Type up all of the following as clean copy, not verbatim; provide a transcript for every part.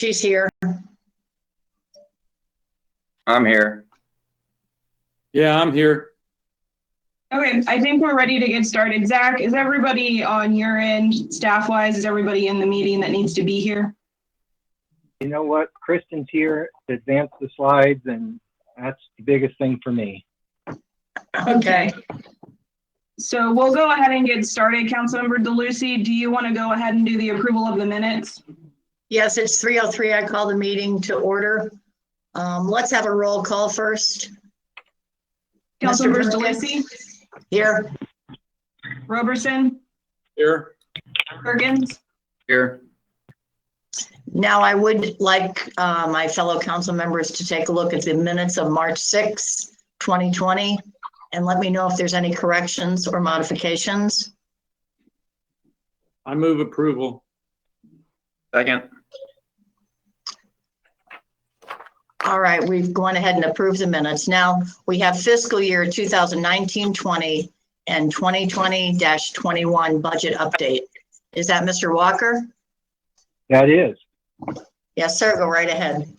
She's here. I'm here. Yeah, I'm here. Okay, I think we're ready to get started. Zach, is everybody on your end, staff-wise, is everybody in the meeting that needs to be here? You know what? Kristen's here to advance the slides, and that's the biggest thing for me. Okay. So we'll go ahead and get started. Councilmember DeLucy, do you want to go ahead and do the approval of the minutes? Yes, it's 3:03. I call the meeting to order. Let's have a roll call first. Councilmembers Mr. DeLucy, Here. Roberson, Here. Perkins. Here. Now I would like my fellow council members to take a look at the minutes of March 6, 2020, and let me know if there's any corrections or modifications. I move approval. Second. All right, we've gone ahead and approved the minutes. Now we have fiscal year 2019-20 and 2020-21 budget update. Is that Mr. Walker? That is. Yes, sir. Go right ahead.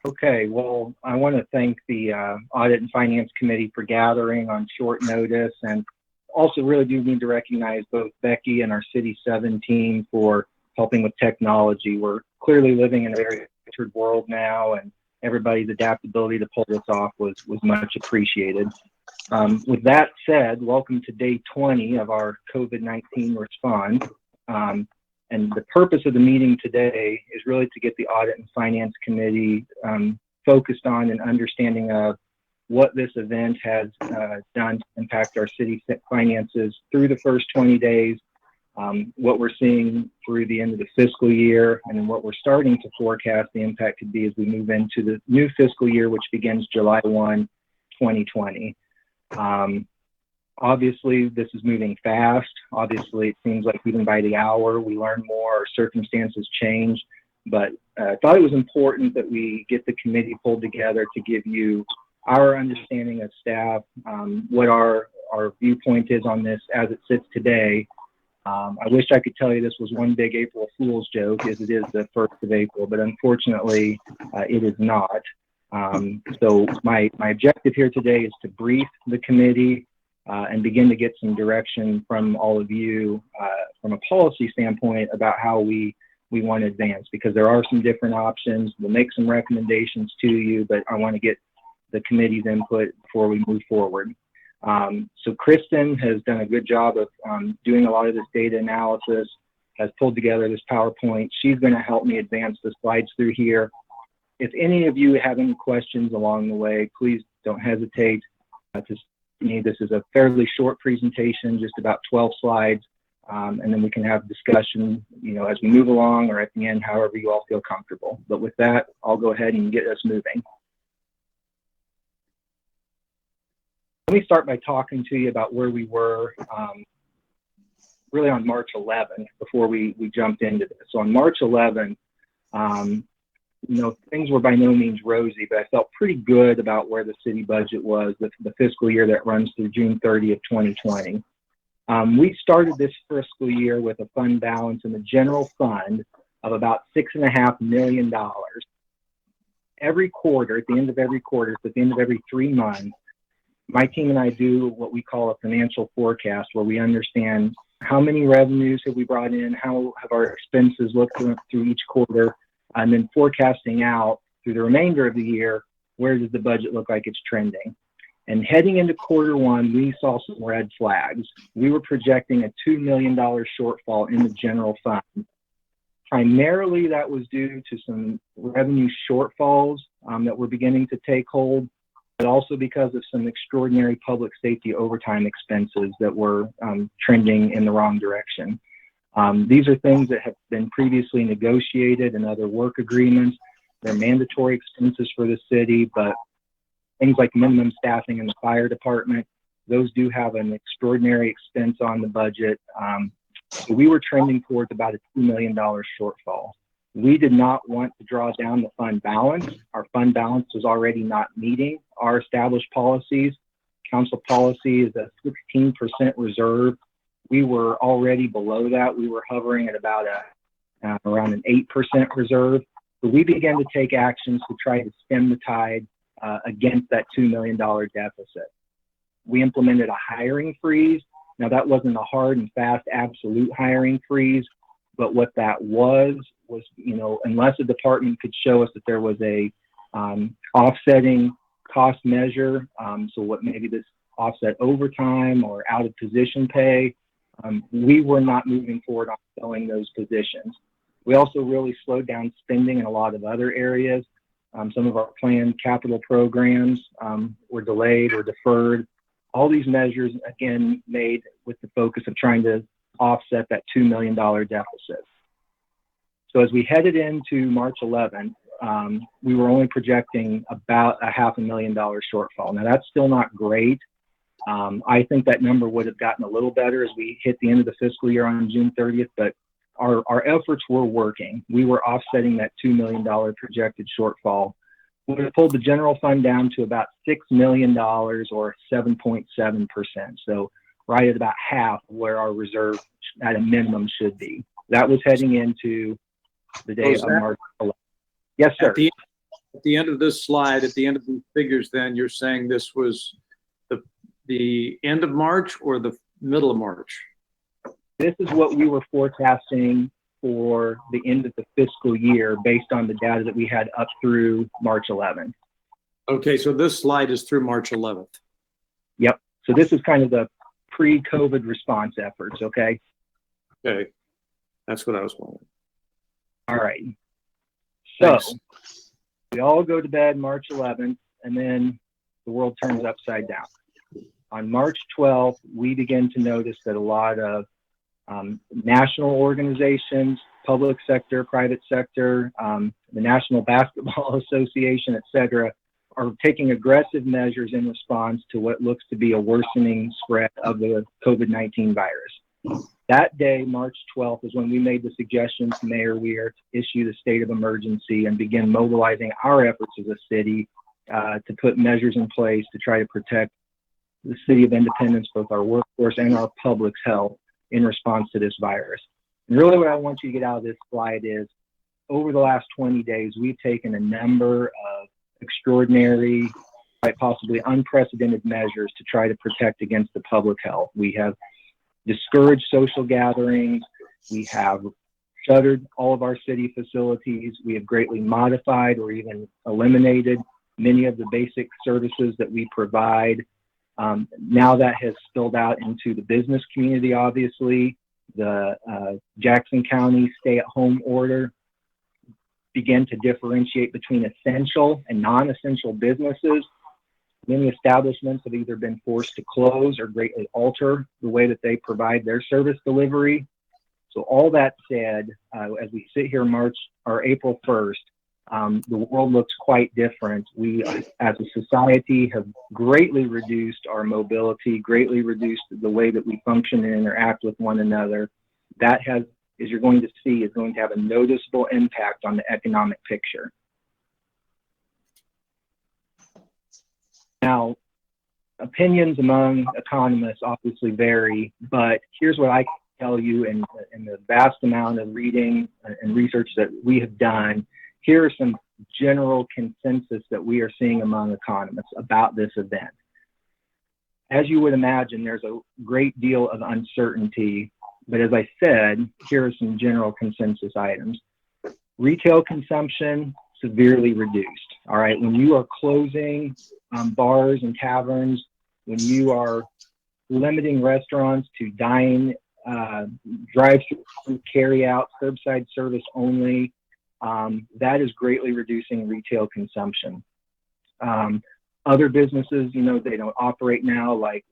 Okay, well, I want to thank the Audit and Finance Committee for gathering on short notice, and also really do need to recognize both Becky and our City 7 team for helping with technology. We're clearly living in a very altered world now, and everybody's adaptability to pull this off was much appreciated. With that said, welcome to day 20 of our COVID-19 response. And the purpose of the meeting today is really to get the Audit and Finance Committee focused on an understanding of what this event has done to impact our city finances through the first 20 days, what we're seeing through the end of the fiscal year, and then what we're starting to forecast the impact could be as we move into the new fiscal year, which begins July 1, 2020. Obviously, this is moving fast. Obviously, it seems like even by the hour, we learn more, our circumstances change. But I thought it was important that we get the committee pulled together to give you our understanding of staff, what our viewpoint is on this as it sits today. I wish I could tell you this was one big April Fool's joke, as it is the 1st of April, but unfortunately, it is not. So my objective here today is to brief the committee and begin to get some direction from all of you from a policy standpoint about how we want to advance, because there are some different options. We'll make some recommendations to you, but I want to get the committee's input before we move forward. So Kristen has done a good job of doing a lot of this data analysis, has pulled together this PowerPoint. She's going to help me advance the slides through here. If any of you have any questions along the way, please don't hesitate to me. This is a fairly short presentation, just about 12 slides, and then we can have discussion, as we move along or at the end, however you all feel comfortable. But with that, I'll go ahead and get us moving. Let me start by talking to you about where we were really on March 11th before we jumped into this. So on March 11th, things were by no means rosy, but I felt pretty good about where the city budget was, the fiscal year that runs through June 30th, 2020. We started this fiscal year with a fund balance in the general fund of about $6.5 million. Every quarter, at the end of every quarter, at the end of every 3 months, my team and I do what we call a financial forecast, where we understand how many revenues have we brought in, how have our expenses looked through each quarter, and then forecasting out through the remainder of the year, where does the budget look like it's trending. And heading into quarter one, we saw some red flags. We were projecting a $2 million shortfall in the general fund. Primarily, that was due to some revenue shortfalls that were beginning to take hold, but also because of some extraordinary public safety overtime expenses that were trending in the wrong direction. These are things that have been previously negotiated in other work agreements. They're mandatory expenses for the city, but things like minimum staffing in the fire department, those do have an extraordinary expense on the budget. So we were trending towards about a $2 million shortfall. We did not want to draw down the fund balance. Our fund balance was already not meeting our established policies. Council policy is a 16% reserve. We were already below that. We were hovering at about around an 8% reserve. So we began to take actions to try to stem the tide against that $2 million deficit. We implemented a hiring freeze. Now, that wasn't a hard and fast absolute hiring freeze, but what that was, unless a department could show us that there was a offsetting cost measure, so what maybe this offset overtime or out of position pay, we were not moving forward on filling those positions. We also really slowed down spending in a lot of other areas. Some of our planned capital programs were delayed or deferred. All these measures, again, made with the focus of trying to offset that $2 million deficit. So as we headed into March 11th, we were only projecting about a $500,000 shortfall. Now, that's still not great. I think that number would have gotten a little better as we hit the end of the fiscal year on June 30th, but our efforts were working. We were offsetting that $2 million projected shortfall. We would have pulled the general fund down to about $6 million or 7.7%. So right at about half where our reserve at a minimum should be. That was heading into the day of March 11th. Yes, sir. At the end of this slide, at the end of these figures, then you're saying this was the end of March or the middle of March? This is what we were forecasting for the end of the fiscal year based on the data that we had up through March 11th. Okay, so this slide is through March 11th. Yep. So this is kind of the pre-COVID response efforts, okay? Okay, that's what I was wondering. All right. So Thanks. we all go to bed March 11th, and then the world turns upside down. On March 12th, we begin to notice that a lot of national organizations, public sector, private sector, the National Basketball Association, et cetera, are taking aggressive measures in response to what looks to be a worsening spread of the COVID-19 virus. That day, March 12th, is when we made the suggestion to Mayor Weir to issue the state of emergency and begin mobilizing our efforts as a city to put measures in place to try to protect the City of Independence, both our workforce and our public's health in response to this virus. And really what I want you to get out of this slide is, over the last 20 days, we've taken a number of extraordinary, quite possibly unprecedented measures to try to protect against the public health. We have discouraged social gatherings. We have shuttered all of our city facilities. We have greatly modified or even eliminated many of the basic services that we provide. Now that has spilled out into the business community, obviously. The Jackson County stay-at-home order began to differentiate between essential and non-essential businesses. Many establishments have either been forced to close or greatly alter the way that they provide their service delivery. So all that said, as we sit here April 1st, the world looks quite different. We, as a society, have greatly reduced our mobility, greatly reduced the way that we function and interact with one another. That has, as you're going to see, is going to have a noticeable impact on the economic picture. Now, opinions among economists obviously vary, but here's what I can tell you in the vast amount of reading and research that we have done. Here are some general consensus that we are seeing among economists about this event. As you would imagine, there's a great deal of uncertainty, but as I said, here are some general consensus items. Retail consumption, severely reduced. All right, when you are closing bars and taverns, when you are limiting restaurants to dine, drive-through, carry-out, curbside service only, that is greatly reducing retail consumption. Other businesses, they don't operate now, like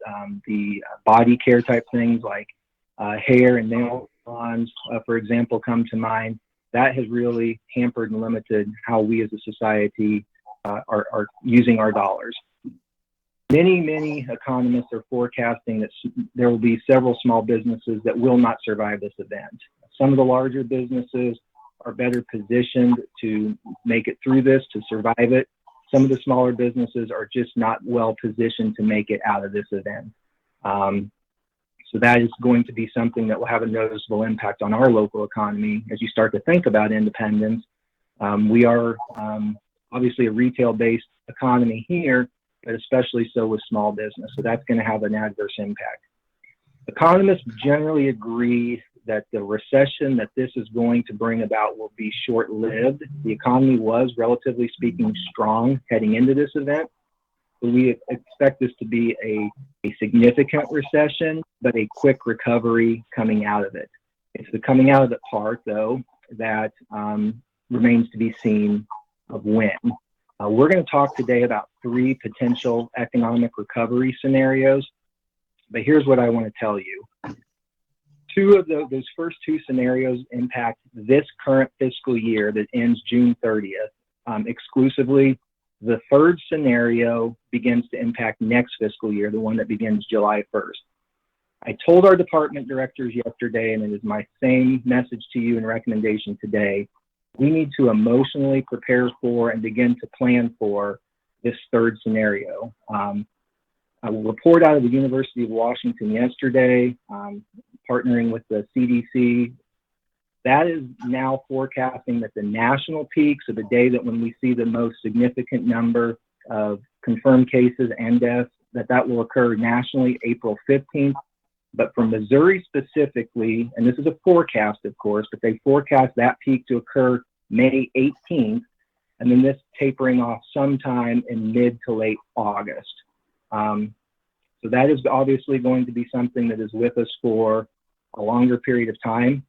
the body care type things, like hair and nail salons, for example, come to mind. That has really hampered and limited how we as a society are using our dollars. Many economists are forecasting that there will be several small businesses that will not survive this event. Some of the larger businesses are better positioned to make it through this, to survive it. Some of the smaller businesses are just not well positioned to make it out of this event. So that is going to be something that will have a noticeable impact on our local economy as you start to think about independence. We are obviously a retail-based economy here, but especially so with small business. So that's going to have an adverse impact. Economists generally agree that the recession that this is going to bring about will be short-lived. The economy was, relatively speaking, strong heading into this event. But we expect this to be a significant recession, but a quick recovery coming out of it. It's the coming out of it part, though, that remains to be seen of when. We're going to talk today about 3 potential economic recovery scenarios, but here's what I want to tell you. 2 of those first 2 scenarios impact this current fiscal year that ends June 30th exclusively. The 3rd scenario begins to impact next fiscal year, the one that begins July 1st. I told our department directors yesterday, and it is my same message to you and recommendation today, we need to emotionally prepare for and begin to plan for this 3rd scenario. I will report out of the University of Washington yesterday, partnering with the CDC. That is now forecasting that the national peak, so the day that when we see the most significant number of confirmed cases and deaths, that will occur nationally April 15th. But for Missouri specifically, and this is a forecast, of course, but they forecast that peak to occur May 18th, and then this tapering off sometime in mid to late August. So that is obviously going to be something that is with us for a longer period of time.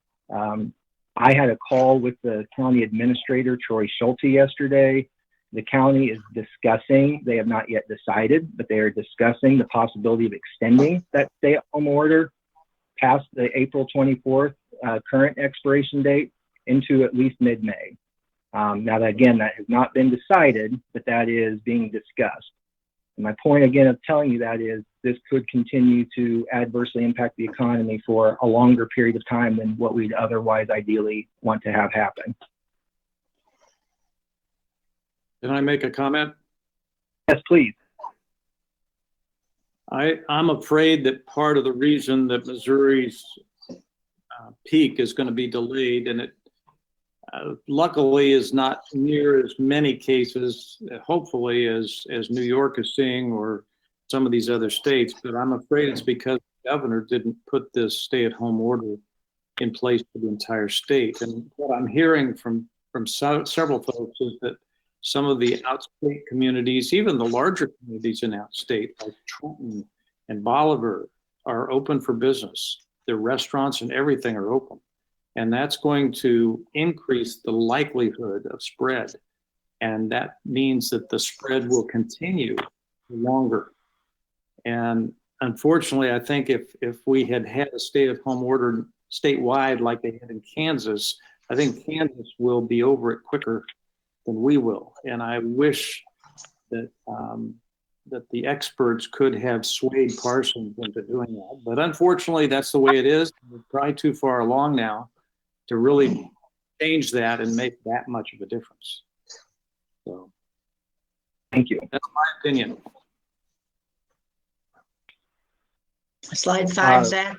I had a call with the county administrator, Troy Schulte, yesterday. The county is discussing, they have not yet decided, but they are discussing the possibility of extending that stay-at-home order past the April 24th current expiration date into at least mid-May. Now, that has not been decided, but that is being discussed. And my point, again, of telling you that is this could continue to adversely impact the economy for a longer period of time than what we'd otherwise ideally want to have happen. Can I make a comment? Yes, please. I'm afraid that part of the reason that Missouri's peak is going to be delayed, and it luckily is not near as many cases, hopefully, as New York is seeing or some of these other states, but I'm afraid it's because the governor didn't put this stay-at-home order in place for the entire state. And what I'm hearing from several folks is that some of the outstate communities, even the larger communities in outstate, like Trenton and Bolivar, are open for business. Their restaurants and everything are open. And that's going to increase the likelihood of spread. And that means that the spread will continue longer. And unfortunately, I think if we had a stay-at-home order statewide like they had in Kansas, I think Kansas will be over it quicker than we will. And I wish that that the experts could have swayed Parsons into doing that. But unfortunately, that's the way it is. We're probably too far along now to really change that and make that much of a difference. So, thank you. That's my opinion. Slide 5, Zach.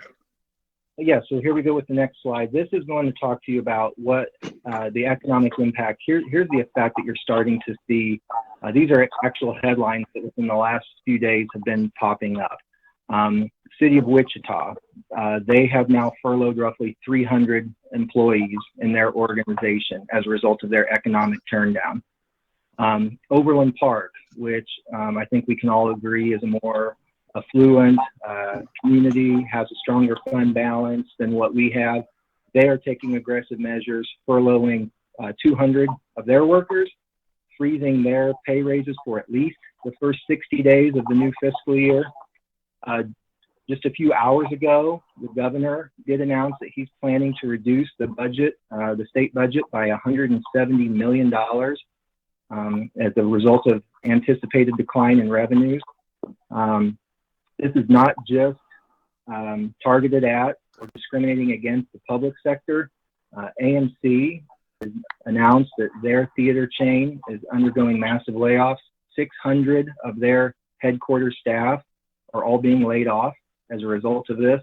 Yeah, so here we go with the next slide. This is going to talk to you about what the economic impact. Here's the effect that you're starting to see. These are actual headlines that within the last few days have been popping up. City of Wichita, they have now furloughed roughly 300 employees in their organization as a result of their economic turndown. Overland Park, which I think we can all agree is a more affluent community, has a stronger fund balance than what we have. They are taking aggressive measures, furloughing 200 of their workers, freezing their pay raises for at least the first 60 days of the new fiscal year. Just a few hours ago, the governor did announce that he's planning to reduce the budget, the state budget, by $170 million as a result of anticipated decline in revenues. This is not just targeted at or discriminating against the public sector. AMC has announced that their theater chain is undergoing massive layoffs. 600 of their headquarters staff are all being laid off as a result of this.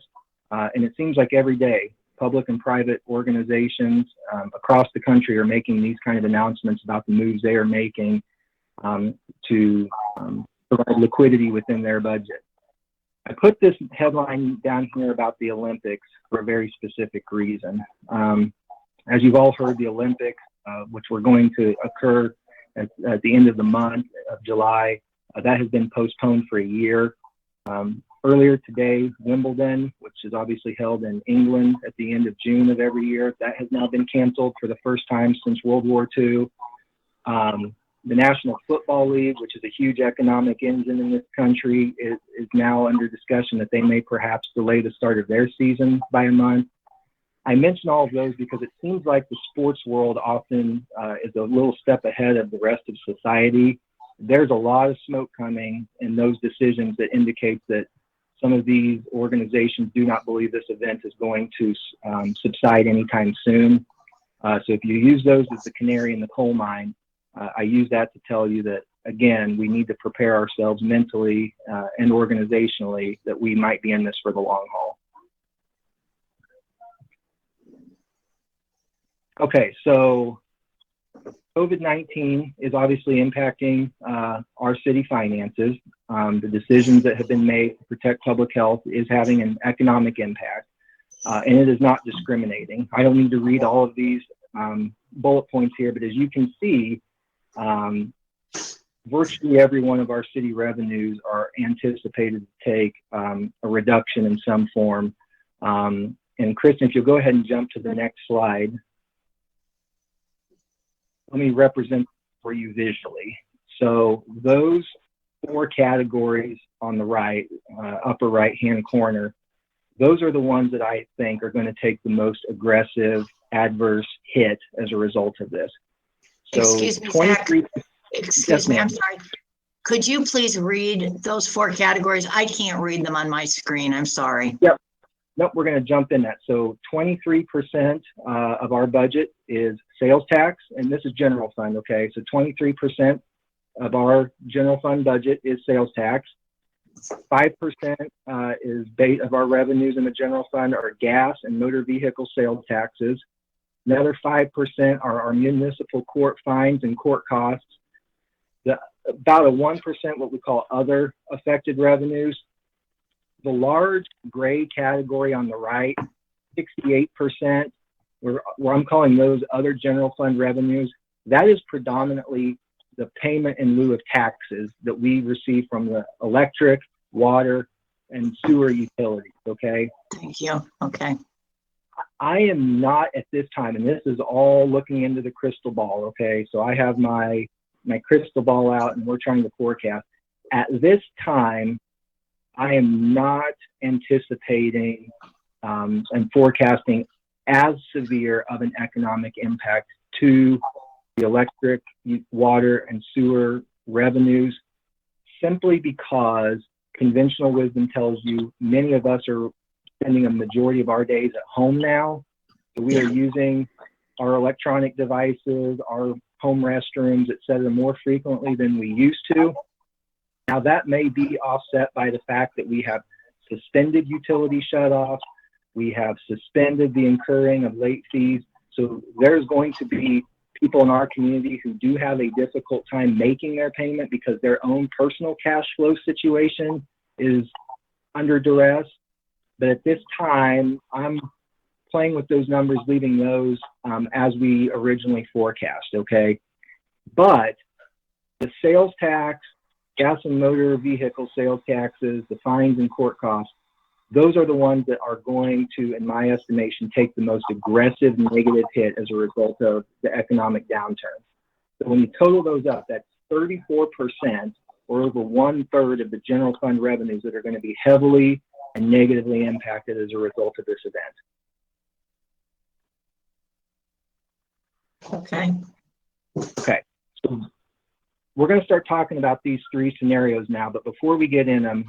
And it seems like every day public and private organizations across the country are making these kind of announcements about the moves they are making to provide liquidity within their budget. I put this headline down here about the Olympics for a very specific reason. As you've all heard, the Olympics, which were going to occur at the end of the month of July, that has been postponed for a year. Earlier today, Wimbledon, which is obviously held in England at the end of June of every year, that has now been canceled for the first time since World War II. The National Football League, which is a huge economic engine in this country, is now under discussion that they may perhaps delay the start of their season by a month. I mention all of those because it seems like the sports world often is a little step ahead of the rest of society. There's a lot of smoke coming in those decisions that indicates that some of these organizations do not believe this event is going to subside anytime soon. So if you use those as the canary in the coal mine, I use that to tell you that, again, we need to prepare ourselves mentally and organizationally that we might be in this for the long haul. Okay, so COVID-19 is obviously impacting our city finances. The decisions that have been made to protect public health is having an economic impact, and it is not discriminating. I don't need to read all of these bullet points here, but as you can see, virtually every one of our city revenues are anticipated to take a reduction in some form. And Kristen, if you'll go ahead and jump to the next slide. Let me represent for you visually. So those four categories on the right, upper right-hand corner, those are the ones that I think are going to take the most aggressive adverse hit as a result of this. So Excuse me, Zach. Excuse me, I'm sorry. Could you please read those four categories? I can't read them on my screen. I'm sorry. Yep. Nope, we're going to jump in that. So 23% of our budget is sales tax, and this is general fund, okay? So 23% of our general fund budget is sales tax. 5% is base of our revenues in the general fund are gas and motor vehicle sales taxes. Another 5% are our municipal court fines and court costs. About a 1% what we call other affected revenues. The large gray category on the right, 68%, where I'm calling those other general fund revenues, that is predominantly the payment in lieu of taxes that we receive from the electric, water, and sewer utilities, okay? Thank you. Okay. I am not at this time, and this is all looking into the crystal ball, okay? So I have my crystal ball out and we're trying to forecast. At this time, I am not anticipating and forecasting as severe of an economic impact to the electric, water, and sewer revenues, simply because conventional wisdom tells you many of us are spending a majority of our days at home now. So we are using our electronic devices, our home restrooms, et cetera, more frequently than we used to. Now that may be offset by the fact that we have suspended utility shutoffs, we have suspended the incurring of late fees. So there's going to be people in our community who do have a difficult time making their payment because their own personal cash flow situation is under duress. But at this time, I'm playing with those numbers, leaving those as we originally forecast, okay? But the sales tax, gas and motor vehicle sales taxes, the fines and court costs, those are the ones that are going to, in my estimation, take the most aggressive negative hit as a result of the economic downturn. So when you total those up, that's 34% or over 1/3 of the general fund revenues that are going to be heavily and negatively impacted as a result of this event. Okay. Okay, so we're going to start talking about these three scenarios now, but before we get in them,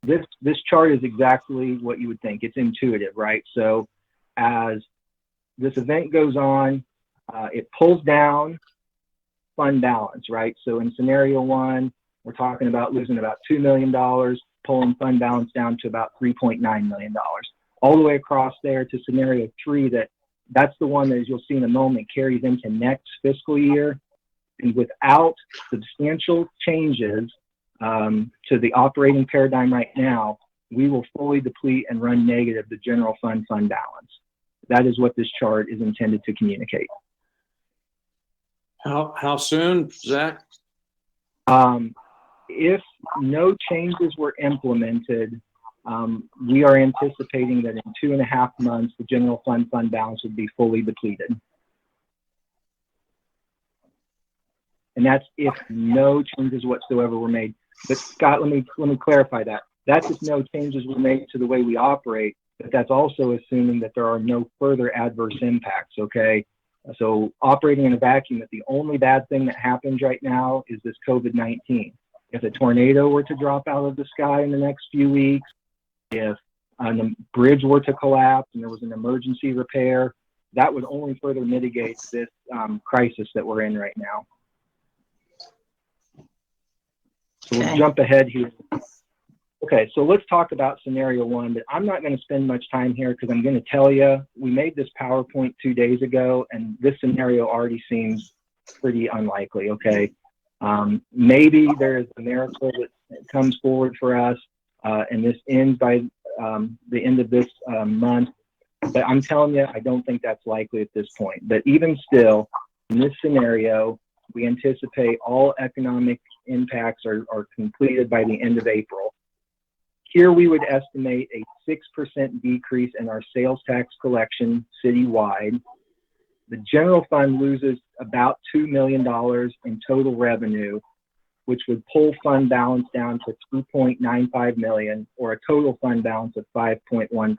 this chart is exactly what you would think. It's intuitive, right? So as this event goes on, it pulls down fund balance, right? So in scenario one, we're talking about losing about $2 million, pulling fund balance down to about $3.9 million. all the way across there to scenario 3, that's the one that, as you'll see in a moment, carries into next fiscal year. And without substantial changes to the operating paradigm right now, we will fully deplete and run negative the general fund balance. That is what this chart is intended to communicate. How soon, Zach? If no changes were implemented, we are anticipating that in 2.5 months, the general fund balance would be fully depleted. And that's if no changes whatsoever were made. But Scott, let me clarify that. That's if no changes were made to the way we operate, but that's also assuming that there are no further adverse impacts, okay? So operating in a vacuum, that the only bad thing that happens right now is this COVID-19. If a tornado were to drop out of the sky in the next few weeks, if the bridge were to collapse and there was an emergency repair, that would only further mitigate this crisis that we're in right now. So we'll jump ahead here. Okay, so let's talk about scenario 1, but I'm not going to spend much time here because I'm going to tell you, we made this PowerPoint 2 days ago, and this scenario already seems pretty unlikely, okay? Maybe there is a miracle that comes forward for us, and this ends by the end of this month, but I'm telling you, I don't think that's likely at this point. But even still, in this scenario, we anticipate all economic impacts are completed by the end of April. Here we would estimate a 6% decrease in our sales tax collection citywide. The general fund loses about $2 million in total revenue, which would pull fund balance down to $2.95 million, or a total fund balance of 5.1%.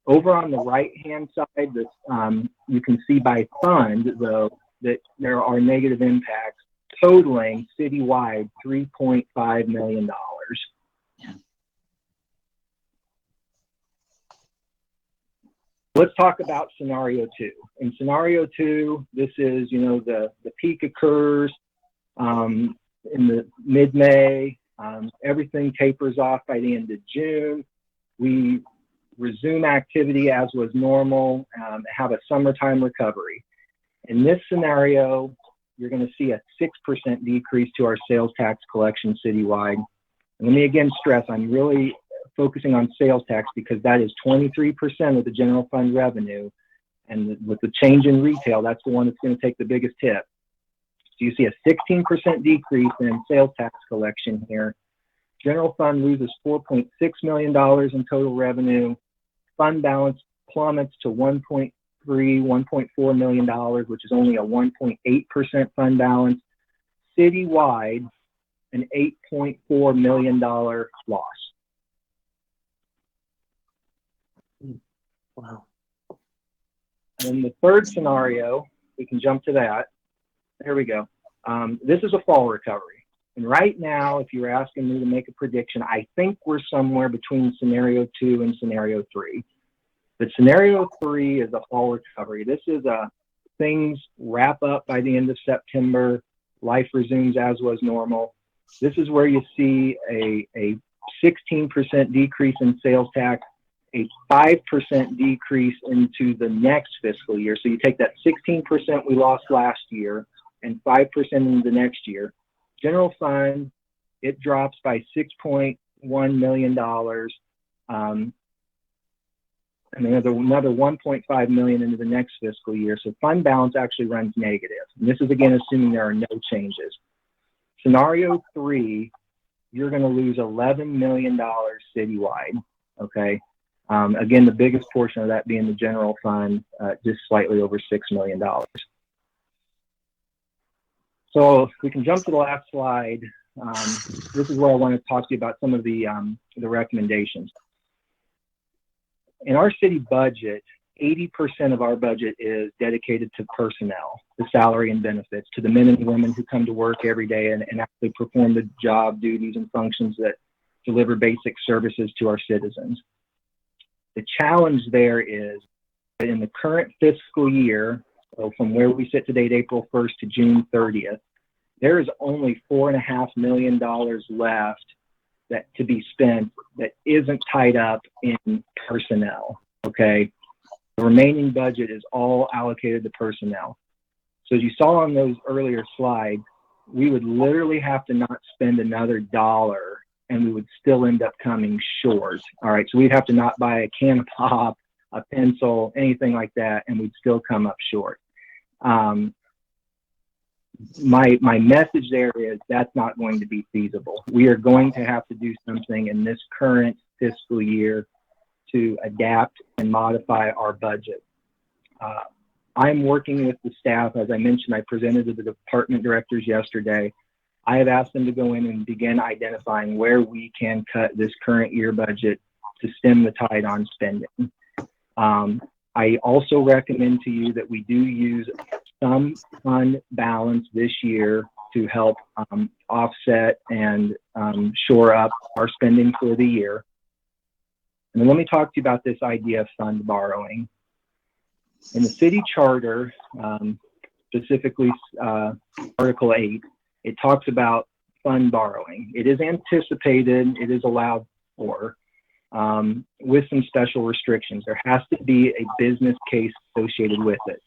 Over on the right-hand side, you can see by fund, though, that there are negative impacts totaling citywide $3.5 million. Let's talk about scenario 2. In scenario 2, this is, the peak occurs in the mid-May. Everything tapers off by the end of June. We resume activity as was normal, have a summertime recovery. In this scenario, you're going to see a 6% decrease to our sales tax collection citywide. And let me again stress, I'm really focusing on sales tax because that is 23% of the general fund revenue. And with the change in retail, that's the one that's going to take the biggest hit. So you see a 16% decrease in sales tax collection here. General fund loses $4.6 million in total revenue. Fund balance plummets to $1.4 million, which is only a 1.8% fund balance. Citywide, an $8.4 million loss. Wow. And the third scenario, we can jump to that. There we go. This is a fall recovery. And right now, if you're asking me to make a prediction, I think we're somewhere between scenario 2 and scenario 3. But scenario 3 is a fall recovery. This is things wrap up by the end of September. Life resumes as was normal. This is where you see a 16% decrease in sales tax, a 5% decrease into the next fiscal year. So you take that 16% we lost last year and 5% into the next year. General fund, it drops by $6.1 million. And another $1.5 million into the next fiscal year. So fund balance actually runs negative. And this is again assuming there are no changes. Scenario 3, you're going to lose $11 million citywide. Okay. Again, the biggest portion of that being the general fund, just slightly over $6 million. So we can jump to the last slide. This is where I want to talk to you about some of the recommendations. In our city budget, 80% of our budget is dedicated to personnel, the salary and benefits, to the men and women who come to work every day and actually perform the job duties and functions that deliver basic services to our citizens. The challenge there is that in the current fiscal year, so from where we sit today, April 1st to June 30th, there is only $4.5 million left that to be spent that isn't tied up in personnel, okay? The remaining budget is all allocated to personnel. So as you saw on those earlier slides, we would literally have to not spend another dollar and we would still end up coming short. All right, so we'd have to not buy a can of pop, a pencil, anything like that, and we'd still come up short. My message there is that's not going to be feasible. We are going to have to do something in this current fiscal year to adapt and modify our budget. I'm working with the staff. As I mentioned, I presented to the department directors yesterday. I have asked them to go in and begin identifying where we can cut this current year budget to stem the tide on spending. I also recommend to you that we do use some fund balance this year to help offset and shore up our spending for the year. And then let me talk to you about this idea of fund borrowing. In the city charter, specifically Article 8, it talks about fund borrowing. It is anticipated, it is allowed for, with some special restrictions. There has to be a business case associated with it.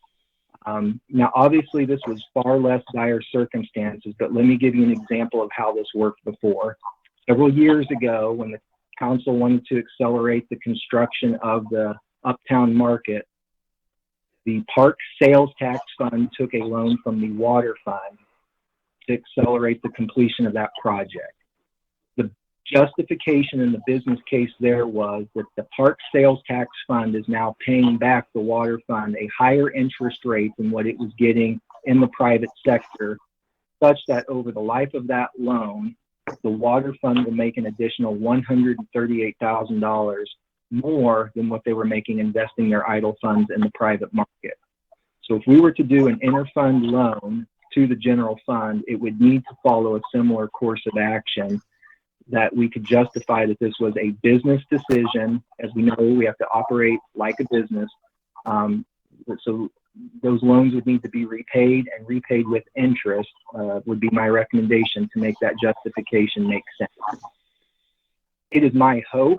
Now, obviously, this was far less dire circumstances, but let me give you an example of how this worked before. Several years ago, when the council wanted to accelerate the construction of the Uptown Market, the Park Sales Tax Fund took a loan from the Water Fund to accelerate the completion of that project. The justification in the business case there was that the Park Sales Tax Fund is now paying back the Water Fund a higher interest rate than what it was getting in the private sector, such that over the life of that loan, the Water Fund will make an additional $138,000 more than what they were making investing their idle funds in the private market. So if we were to do an interfund loan to the general fund, it would need to follow a similar course of action that we could justify that this was a business decision. As we know, we have to operate like a business. So those loans would need to be repaid, and repaid with interest would be my recommendation to make that justification make sense. It is my hope,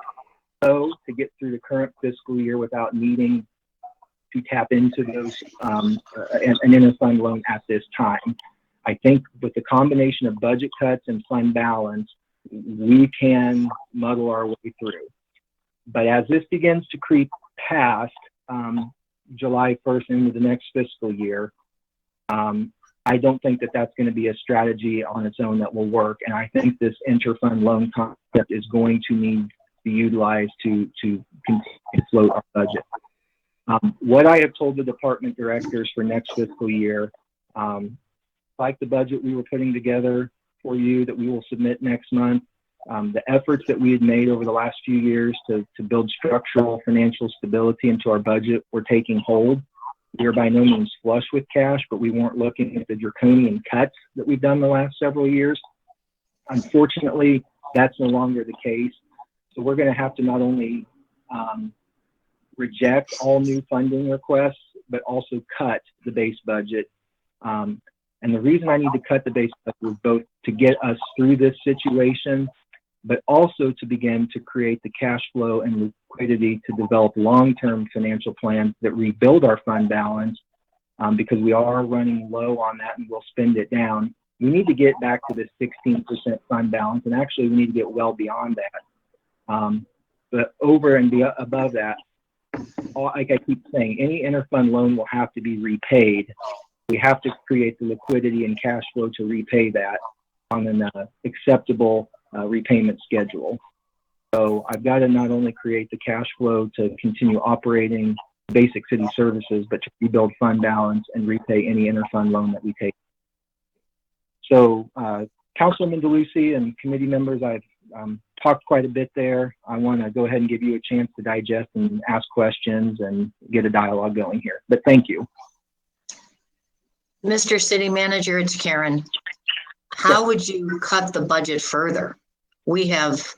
though, to get through the current fiscal year without needing to tap into those an interfund loan at this time. I think with the combination of budget cuts and fund balance, we can muddle our way through. But as this begins to creep past July 1st into the next fiscal year, I don't think that that's going to be a strategy on its own that will work. And I think this interfund loan concept is going to need to be utilized to continue to float our budget. What I have told the department directors for next fiscal year, like the budget we were putting together for you that we will submit next month, the efforts that we had made over the last few years to build structural financial stability into our budget were taking hold. We are by no means flush with cash, but we weren't looking at the draconian cuts that we've done the last several years. Unfortunately, that's no longer the case. So we're going to have to not only reject all new funding requests, but also cut the base budget. And the reason I need to cut the base budget is both to get us through this situation, but also to begin to create the cash flow and liquidity to develop long-term financial plans that rebuild our fund balance, because we are running low on that and we'll spend it down. We need to get back to this 16% fund balance, and actually we need to get well beyond that. But over and above that, like I keep saying, any interfund loan will have to be repaid. We have to create the liquidity and cash flow to repay that on an acceptable repayment schedule. So I've got to not only create the cash flow to continue operating basic city services, but to rebuild fund balance and repay any interfund loan that we take. So Councilman DeLucy and committee members, I've talked quite a bit there. I want to go ahead and give you a chance to digest and ask questions and get a dialogue going here. But thank you. Mr. City Manager, it's Karen. How would you cut the budget further? We have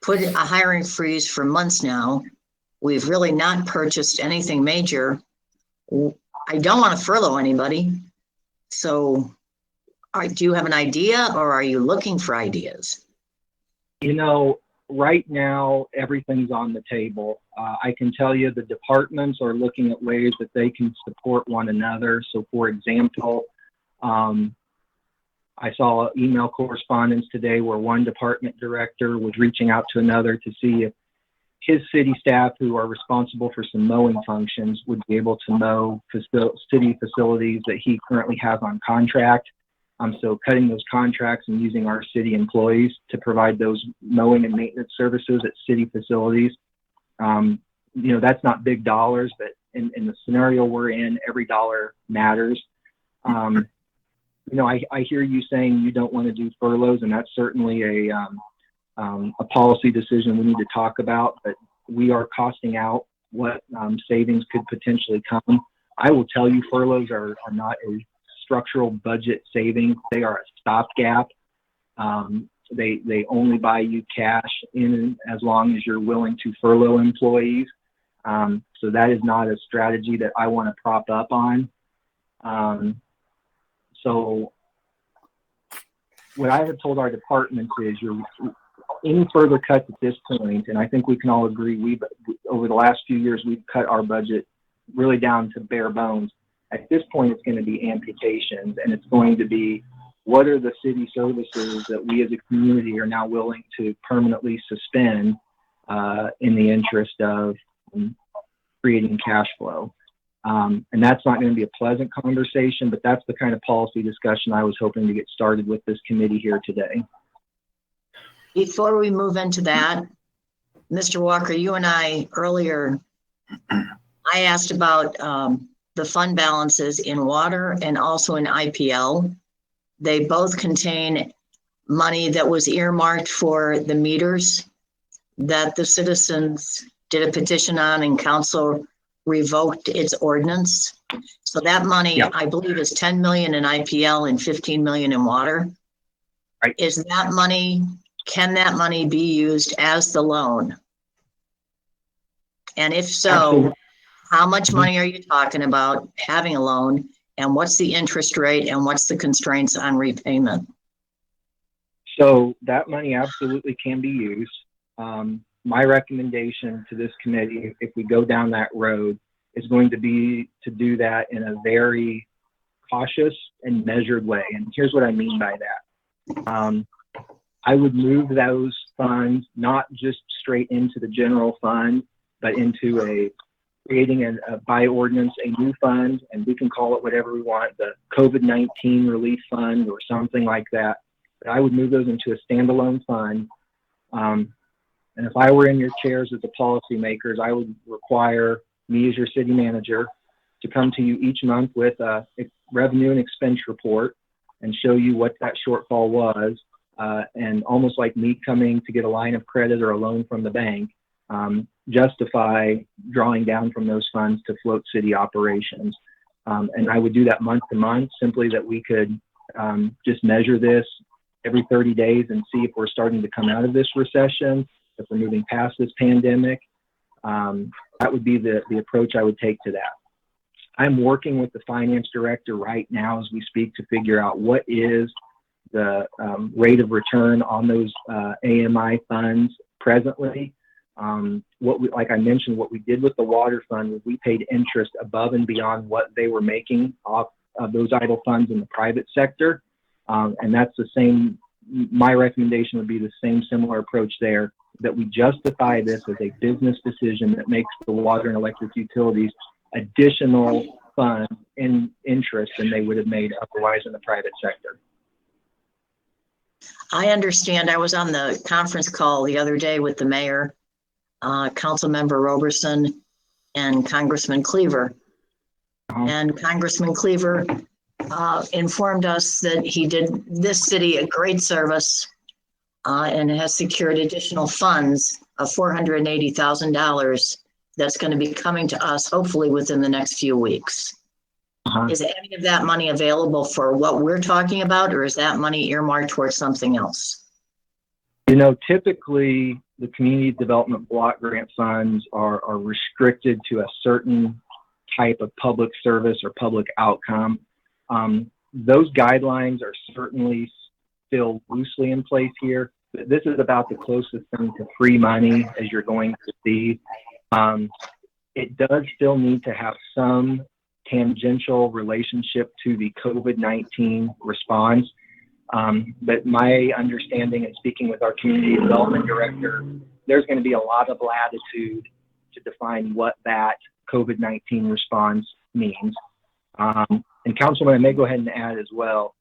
put a hiring freeze for months now. We've really not purchased anything major. I don't want to furlough anybody. So do you have an idea, or are you looking for ideas? Right now, everything's on the table. I can tell you the departments are looking at ways that they can support one another. So, for example, I saw email correspondence today where one department director was reaching out to another to see if his city staff who are responsible for some mowing functions would be able to mow city facilities that he currently has on contract. So cutting those contracts and using our city employees to provide those mowing and maintenance services at city facilities. That's not big dollars, but in the scenario we're in, every dollar matters. I hear you saying you don't want to do furloughs, and that's certainly a policy decision we need to talk about, but we are costing out what savings could potentially come. I will tell you furloughs are not a structural budget saving. They are a stopgap. They only buy you cash in as long as you're willing to furlough employees. So that is not a strategy that I want to prop up on. So what I have told our departments is any further cuts at this point, and I think we can all agree, over the last few years, we've cut our budget really down to bare bones. At this point, it's going to be amputations, and it's going to be what are the city services that we as a community are now willing to permanently suspend in the interest of creating cash flow. And that's not going to be a pleasant conversation, but that's the kind of policy discussion I was hoping to get started with this committee here today. Before we move into that, Mr. Walker, you and I earlier, I asked about the fund balances in water and also in IPL. They both contain money that was earmarked for the meters that the citizens did a petition on and council revoked its ordinance. So that money, Yeah. I believe, is 10 million in IPL and 15 million in water. Right. Can that money be used as the loan? And if so, Absolutely. how much money are you talking about having a loan, and what's the interest rate, and what's the constraints on repayment? So that money absolutely can be used. My recommendation to this committee, if we go down that road, is going to be to do that in a very cautious and measured way. And here's what I mean by that. I would move those funds not just straight into the general fund, but into creating by ordinance a new fund, and we can call it whatever we want, the COVID-19 relief fund or something like that. But I would move those into a standalone fund. And if I were in your chairs as the policymakers, I would require me as your city manager to come to you each month with a revenue and expense report and show you what that shortfall was. And almost like me coming to get a line of credit or a loan from the bank, justify drawing down from those funds to float city operations. And I would do that month to month, simply that we could just measure this every 30 days and see if we're starting to come out of this recession, if we're moving past this pandemic. That would be the approach I would take to that. I'm working with the finance director right now as we speak to figure out what is the rate of return on those AMI funds presently. Like I mentioned, what we did with the water fund was we paid interest above and beyond what they were making off of those idle funds in the private sector. And that's the same, my recommendation would be the same similar approach there, that we justify this as a business decision that makes the water and electric utilities additional funds in interest than they would have made otherwise in the private sector. I understand. I was on the conference call the other day with the mayor, Councilmember Roberson, and Congressman Cleaver. And Congressman Cleaver informed us that he did this city a great service and has secured additional funds of $480,000 that's going to be coming to us hopefully within the next few weeks. Is any of that money available for what we're talking about, or is that money earmarked towards something else? Typically the community development block grant funds are restricted to a certain type of public service or public outcome. Those guidelines are certainly still loosely in place here. This is about the closest thing to free money as you're going to see. It does still need to have some tangential relationship to the COVID-19 response. But my understanding and speaking with our community development director, there's going to be a lot of latitude to define what that COVID-19 response means. And Councilman, I may go ahead and add as well,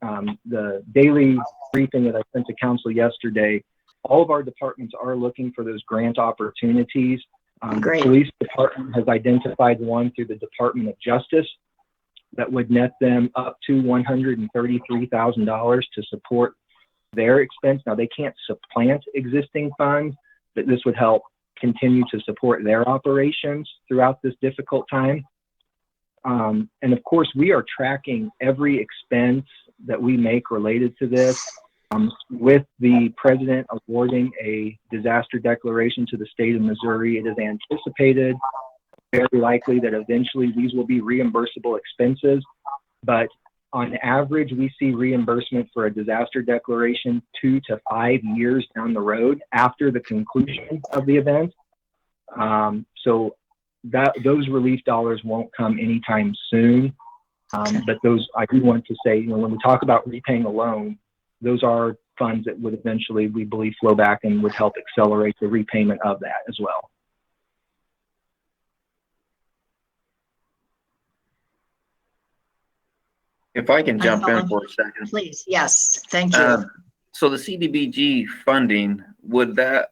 the daily briefing that I sent to council yesterday, all of our departments are looking for those grant opportunities. Great. The police department has identified one through the Department of Justice that would net them up to $133,000 to support their expense. Now, they can't supplant existing funds, but this would help continue to support their operations throughout this difficult time. And of course, we are tracking every expense that we make related to this. With the president awarding a disaster declaration to the state of Missouri, it is anticipated, very likely, that eventually these will be reimbursable expenses. But on average, we see reimbursement for a disaster declaration 2 to 5 years down the road after the conclusion of the event. So those relief dollars won't come anytime soon. But those, I do want to say, when we talk about repaying a loan, those are funds that would eventually, we believe, flow back and would help accelerate the repayment of that as well. If I can jump in for a second. Please, yes, thank you. So the CDBG funding, would the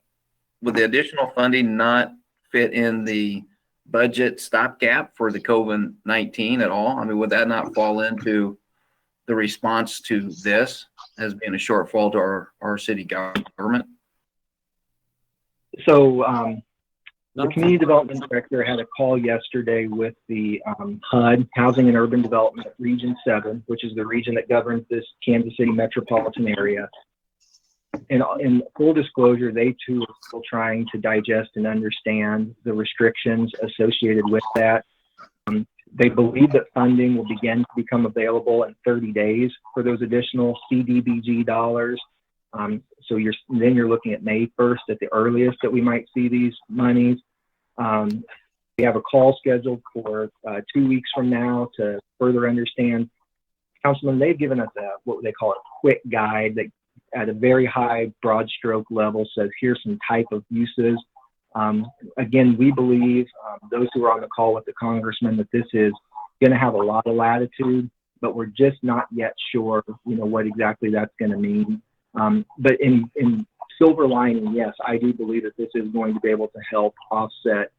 additional funding not fit in the budget stopgap for the COVID-19 at all? I mean, would that not fall into the response to this as being a shortfall to our city government? So the community development director had a call yesterday with the HUD, Housing and Urban Development Region 7, which is the region that governs this Kansas City metropolitan area. And in full disclosure, they too are still trying to digest and understand the restrictions associated with that. They believe that funding will begin to become available in 30 days for those additional CDBG dollars. So then you're looking at May 1st at the earliest that we might see these monies. We have a call scheduled for 2 weeks from now to further understand. Councilman, they've given us what they call a quick guide that at a very high broad stroke level says here's some type of uses. Again, we believe, those who are on the call with the congressman, that this is going to have a lot of latitude, but we're just not yet sure, what exactly that's going to mean. But in silver lining, yes, I do believe that this is going to be able to help offset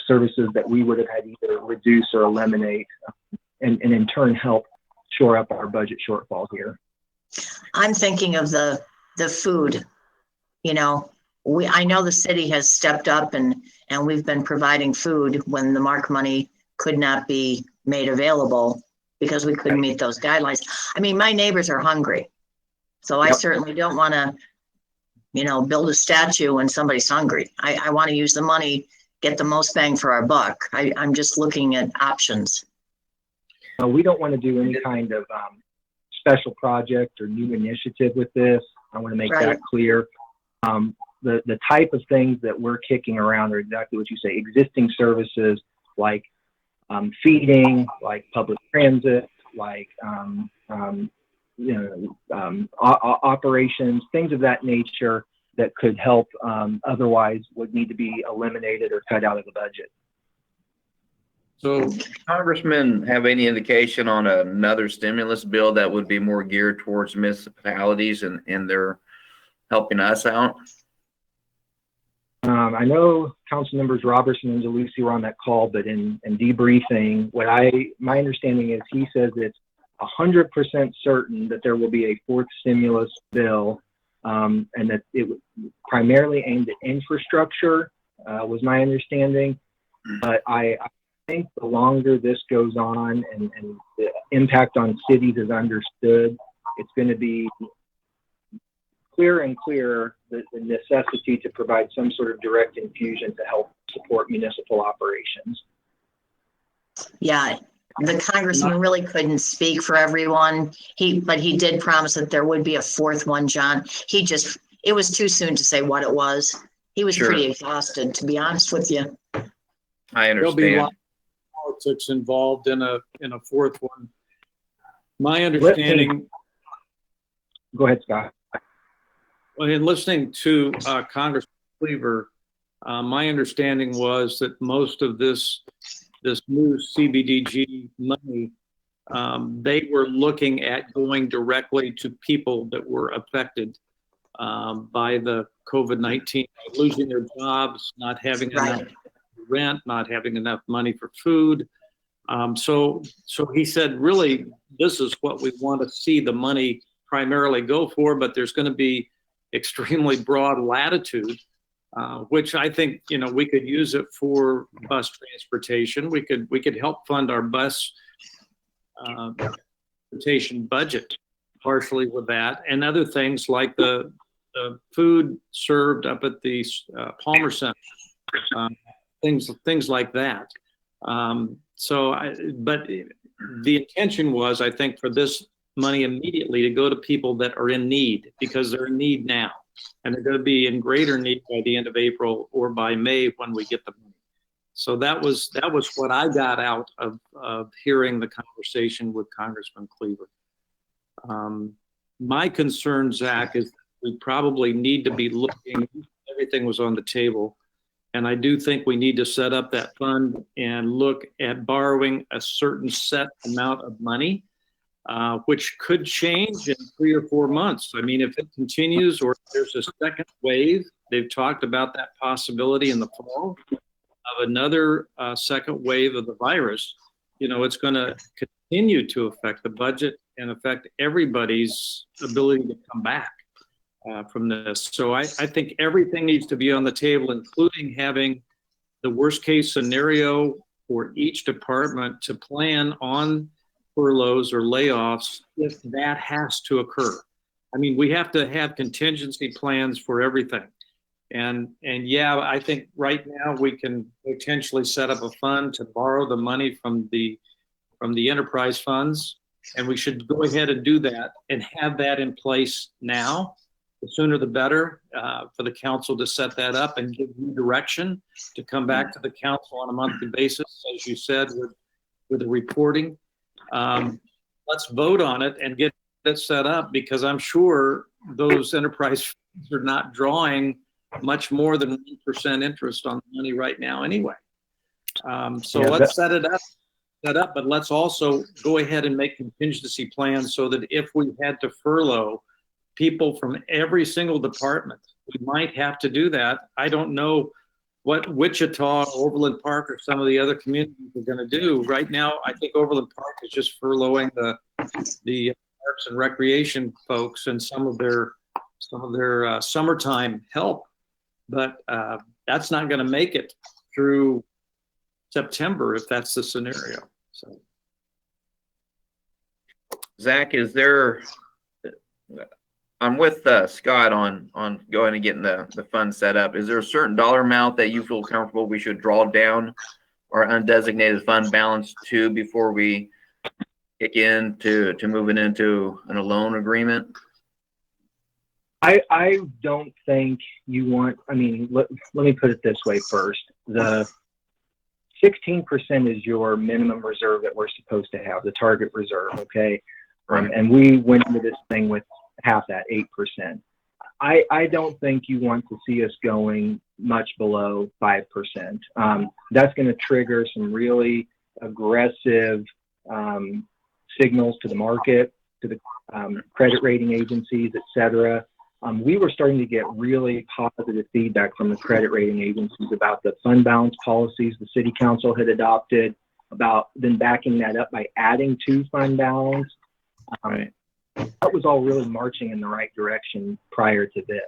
services that we would have had to either reduce or eliminate, and in turn help shore up our budget shortfall here. I'm thinking of the food, I know the city has stepped up and we've been providing food when the MARC money could not be made available because we couldn't meet those guidelines. I mean, my neighbors are hungry. So I certainly don't want to, build a statue when somebody's hungry. I want to use the money, get the most bang for our buck. I'm just looking at options. We don't want to do any kind of special project or new initiative with this. I want to make that clear. The type of things that we're kicking around are exactly what you say, existing services like feeding, like public transit, like operations, things of that nature that could help otherwise would need to be eliminated or cut out of the budget. So, Congressman, have any indication on another stimulus bill that would be more geared towards municipalities and they're helping us out? I know Council Members Robertson and DeLucy were on that call, but in debriefing, my understanding is he says it's 100% certain that there will be a fourth stimulus bill, and that it was primarily aimed at infrastructure, was my understanding. But I think the longer this goes on and the impact on cities is understood, it's going to be clearer and clearer the necessity to provide some sort of direct infusion to help support municipal operations. Yeah, The congressman really couldn't speak for everyone. But he did promise that there would be a fourth one, John. It was too soon to say what it was. He was Sure. pretty exhausted, to be honest with you. I There'll be understand. lots of politics involved in a fourth one. My understanding, Go ahead, Scott. in listening to Congressman Cleaver, my understanding was that most of this new CBDG money, they were looking at going directly to people that were affected by the COVID-19, losing their jobs, not having enough rent, not having enough money for food. So he said, really, this is what we want to see the money primarily go for, but there's going to be extremely broad latitude, which I think, we could use it for bus transportation. We could help fund our bus transportation budget partially with that, and other things like the food served up at the Palmer Center, things like that. But the intention was, I think, for this money immediately to go to people that are in need, because they're in need now, and they're going to be in greater need by the end of April or by May when we get the money. So that was what I got out of hearing the conversation with Congressman Cleaver. My concern, Zach, is we probably need to be looking. Everything was on the table. And I do think we need to set up that fund and look at borrowing a certain set amount of money, which could change in 3 or 4 months. I mean, if it continues or if there's a second wave, they've talked about that possibility in the fall of another second wave of the virus. It's going to continue to affect the budget and affect everybody's ability to come back from this. So I think everything needs to be on the table, including having the worst case scenario for each department to plan on furloughs or layoffs if that has to occur. I mean, we have to have contingency plans for everything. And yeah, I think right now we can potentially set up a fund to borrow the money from the enterprise funds, and we should go ahead and do that and have that in place now. The sooner the better, for the council to set that up and give you direction to come back to the council on a monthly basis, as you said, with the reporting. Let's vote on it and get it set up, because I'm sure those enterprise funds are not drawing much more than 1% interest on the money right now anyway. Let's set it up, but let's also go ahead and make contingency plans so that if we had to furlough people from every single department, we might have to do that. I don't know what Wichita, Overland Park, or some of the other communities are going to do. Right now, I think Overland Park is just furloughing the Parks and Recreation folks and some of their summertime help, but that's not going to make it through September if that's the scenario. So, Zach, I'm with Scott on going and getting the fund set up. Is there a certain dollar amount that you feel comfortable we should draw down our undesignated fund balance to before we kick in to moving into a loan agreement? I don't think you want, let me put it this way first. The 16% is your minimum reserve that we're supposed to have, the target reserve, okay? Right. And we went into this thing with half that, 8%. I don't think you want to see us going much below 5%. That's going to trigger some really aggressive signals to the market, to the credit rating agencies, et cetera. We were starting to get really positive feedback from the credit rating agencies about the fund balance policies the city council had adopted, about then backing that up by adding to fund balance. Right. That was all really marching in the right direction prior to this.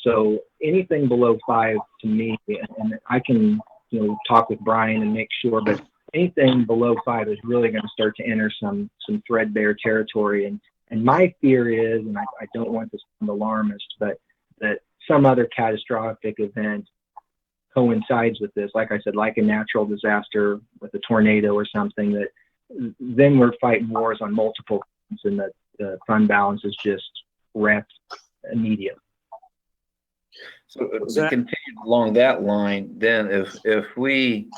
So anything below 5 to me, and I can talk with Brian and make sure, but anything below 5 is really going to start to enter some threadbare territory. And my fear is, and I don't want to sound alarmist, but that some other catastrophic event coincides with this, like I said, like a natural disaster with a tornado or something, that then we're fighting wars on multiple fronts, and the fund balance is just wrecked immediately. So to continue along that line, then if we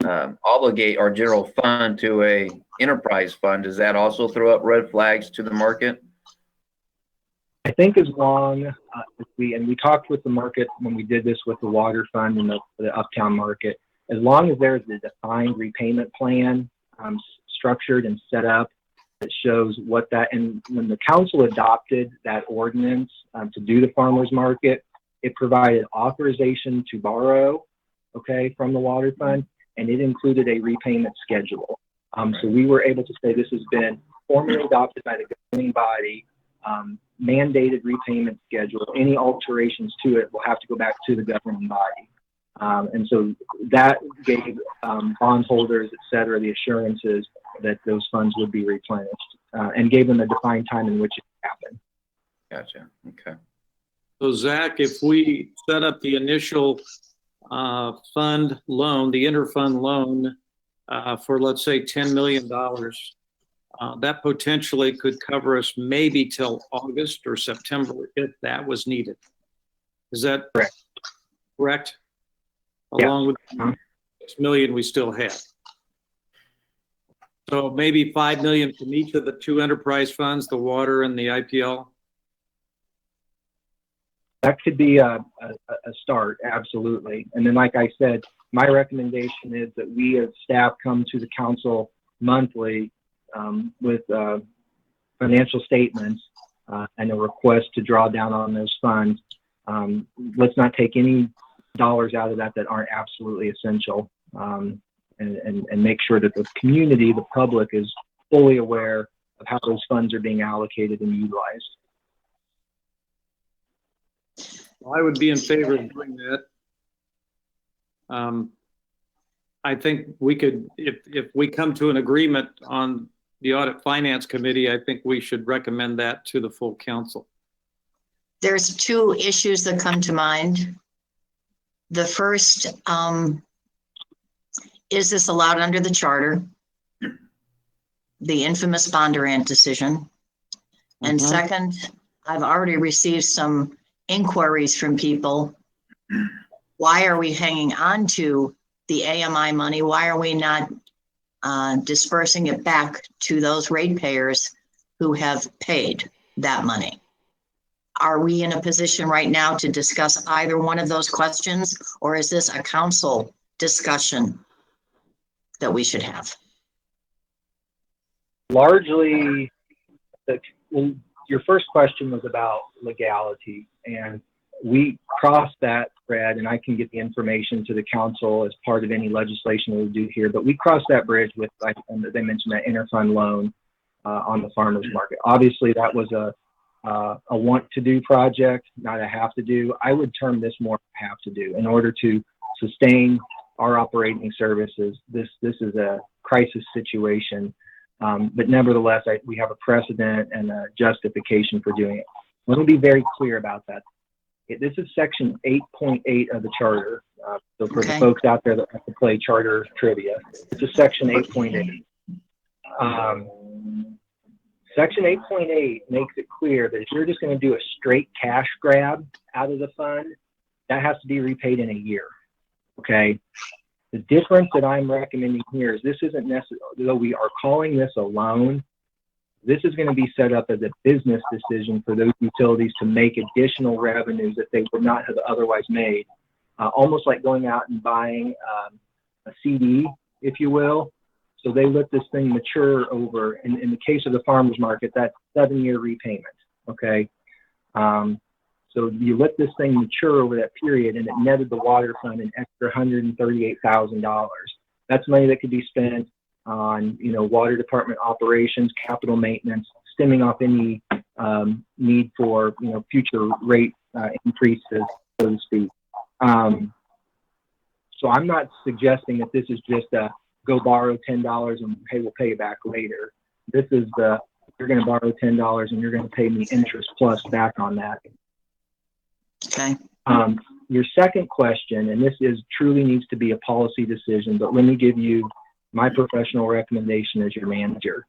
obligate our general fund to a enterprise fund, does that also throw up red flags to the market? I think as long as we talked with the market when we did this with the water fund and the uptown market, as long as there's a defined repayment plan structured and set up that shows what that, and when the council adopted that ordinance to do the farmers market, it provided authorization to borrow, okay, from the water fund, and it included a repayment schedule. So we were able to say this has been formally adopted by the governing body, mandated repayment schedule. Any alterations to it will have to go back to the governing body. And so that gave bondholders, et cetera, the assurances that those funds would be replenished, and gave them a defined time in which it happened. Gotcha. Okay. So Zach, if we set up the initial fund loan, the interfund loan for, let's say, $10 million, that potentially could cover us maybe till August or September if that was needed. Is that correct? Yeah. Along with the $6 million we still have. So maybe $5 million from each of the two enterprise funds, the water and the IPL. That could be a start, absolutely. And then, like I said, my recommendation is that we as staff come to the council monthly with financial statements and a request to draw down on those funds. Let's not take any dollars out of that aren't absolutely essential, and make sure that the community, the public, is fully aware of how those funds are being allocated and utilized. I would be in favor of doing that. I think we could, if we come to an agreement on the Audit Finance Committee, I think we should recommend that to the full council. There's two issues that come to mind. The first, is this allowed under the charter? The infamous Bondurant decision. And second, I've already received some inquiries from people. Why are we hanging on to the AMI money? Why are we not dispersing it back to those ratepayers who have paid that money? Are we in a position right now to discuss either one of those questions, or is this a council discussion that we should have? Largely, your first question was about legality, and we crossed that, Fred, and I can get the information to the council as part of any legislation we do here, but we crossed that bridge with, like they mentioned, that interfund loan on the farmers market. Obviously, that was a want-to-do project, not a have-to-do. I would term this more have-to-do. In order to sustain our operating services, this is a crisis situation, but nevertheless, we have a precedent and a justification for doing it. Let me be very clear about that. This is section 8.8 of the charter. So for the folks out there that have to play charter trivia, this is section 8.8. Section 8.8 makes it clear that if you're just going to do a straight cash grab out of the fund, that has to be repaid in a year. Okay. The difference that I'm recommending here is this isn't necessary, though we are calling this a loan, this is going to be set up as a business decision for those utilities to make additional revenues that they would not have otherwise made. Almost like going out and buying a CD, if you will. So they let this thing mature over, in the case of the farmers market, that's 7-year repayment, okay? So you let this thing mature over that period, and it netted the water fund an extra $138,000. That's money that could be spent on, water department operations, capital maintenance, stemming off any need for, future rate increases, so to speak. So I'm not suggesting that this is just a go borrow $10 and hey, we'll pay you back later. This is you're going to borrow $10 and you're going to pay me interest plus back on that. Okay. Your second question, and this is truly needs to be a policy decision, but let me give you my professional recommendation as your manager.